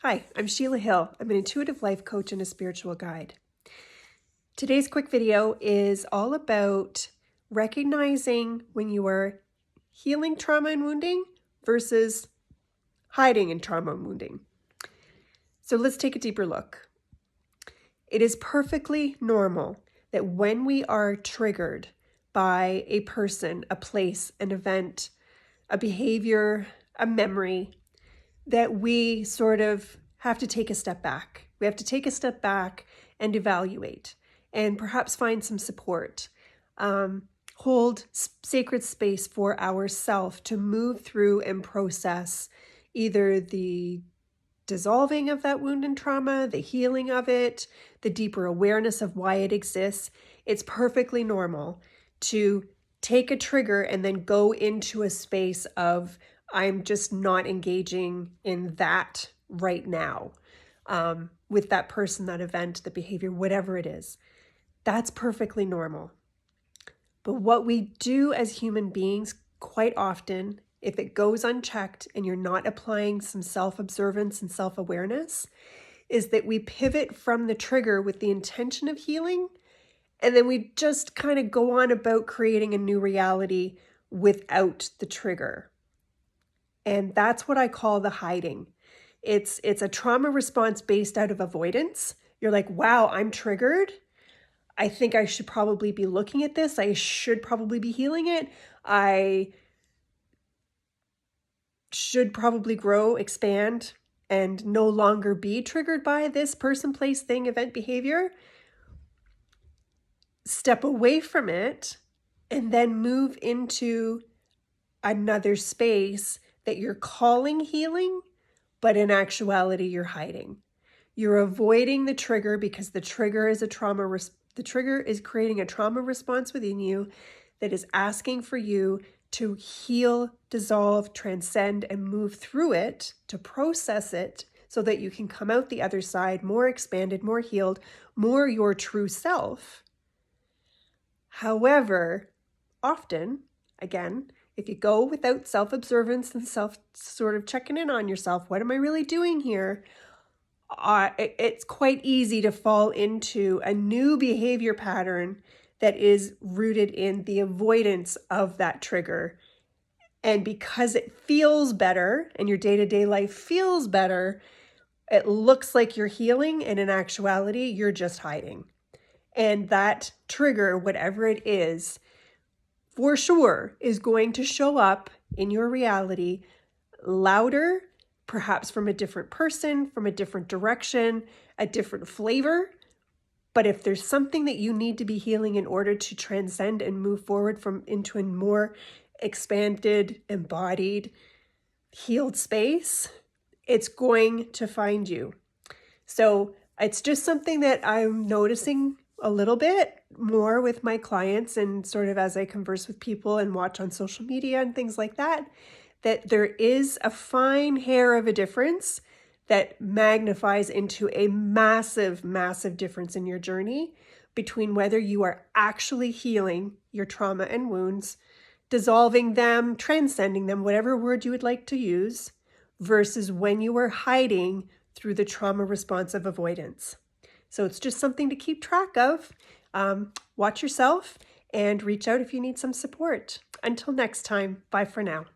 Hi, I'm Sheila Hill. I'm an intuitive life coach and a spiritual guide. Today's quick video is all about recognizing when you are healing trauma and wounding versus hiding in trauma and wounding. So let's take a deeper look. It is perfectly normal that when we are triggered by a person, a place, an event, a behavior, a memory, that we sort of have to take a step back. We have to take a step back and evaluate and perhaps find some support. Hold sacred space for ourselves to move through and process either the dissolving of that wound and trauma, the healing of it, the deeper awareness of why it exists. It's perfectly normal to take a trigger and then go into a space of, I'm just not engaging in that right now, with that person, that event, the behavior, whatever it is. That's perfectly normal. But what we do as human beings quite often, if it goes unchecked and you're not applying some self-observance and self-awareness, is that we pivot from the trigger with the intention of healing, and then we just kind of go on about creating a new reality without the trigger. And that's what I call the hiding. It's a trauma response based out of avoidance. You're like, wow, I'm triggered. I think I should probably be looking at this. I should probably be healing it. I should probably grow, expand, and no longer be triggered by this person, place, thing, event, behavior. Step away from it and then move into another space that you're calling healing, but in actuality, you're hiding. You're avoiding the trigger because the trigger is the trigger is creating a trauma response within you that is asking for you to heal, dissolve, transcend, and move through it, to process it so that you can come out the other side more expanded, more healed, more your true self. However, often, again, if you go without self-observance and sort of checking in on yourself, what am I really doing here? It's quite easy to fall into a new behavior pattern that is rooted in the avoidance of that trigger. And because it feels better and your day-to-day life feels better, it looks like you're healing, and in actuality, you're just hiding. And that trigger, whatever it is, for sure is going to show up in your reality louder, perhaps from a different person, from a different direction, a different flavor. But if there's something that you need to be healing in order to transcend and move forward into a more expanded, embodied, healed space, it's going to find you. So it's just something that I'm noticing a little bit more with my clients, and sort of as I converse with people and watch on social media and things like that, that there is a fine hair of a difference that magnifies into a massive, massive difference in your journey between whether you are actually healing your trauma and wounds, dissolving them, transcending them, whatever word you would like to use, versus when you are hiding through the trauma response of avoidance. So it's just something to keep track of. Watch yourself and reach out if you need some support. Until next time, bye for now.